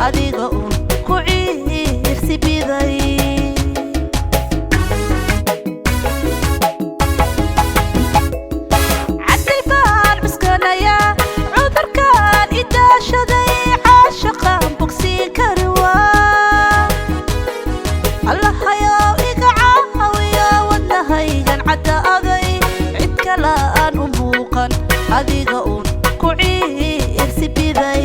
adiga uun ku ciirsi biday عدل بال مسكنايا عذر كان إداشدي عاشقا بوكسي كروا الله يا إقعا ويا ودنهيجن عدا أغي عدك لا أنبوقا adiga uun ku ciirsi biday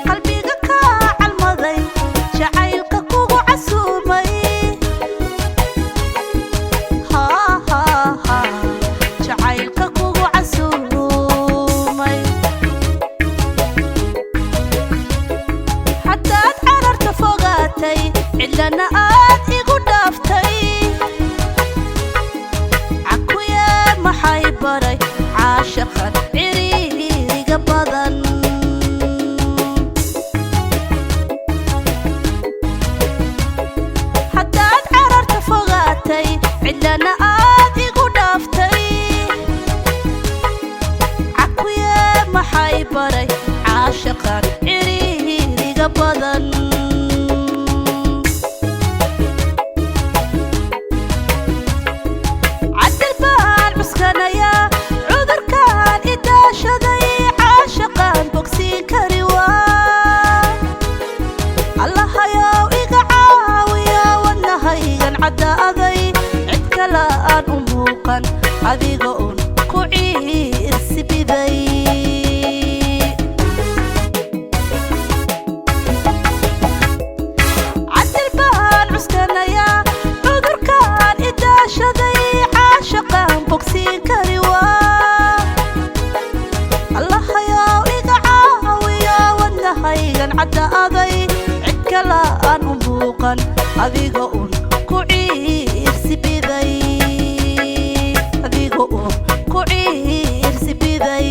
qalbiga ka cidlana aad igu dhaaftay cakuye maxay baray caashaqan ciriiriga badan haddaad cararta fogaatay cidlana aad igu dhaaftay cakuye maxay baray caashaqan ciriiriga badan cadil baan cuskanaya cudurkaan idaashaday caashaqaan bogsiin kari waa allahayow iga caawiya wadnahaygan caddaaday cid kale aan u muuqan adiga un ku ciirsibiday cadil baan cuskanaya cudurkaan idaashaday caashaqaan bogsiin kari waa allahayow iga caawiya wadnahaygan caddaaday cid kale aan u muuqan adiga un ku ciirsibiday adiga un ku ciirsibiday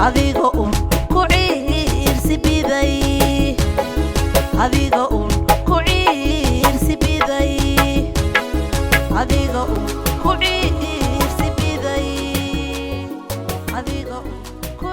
adiga un ku ciirsibiday adiga un ku ciirsibiday adiga un ku ciirsibiday adiga un ku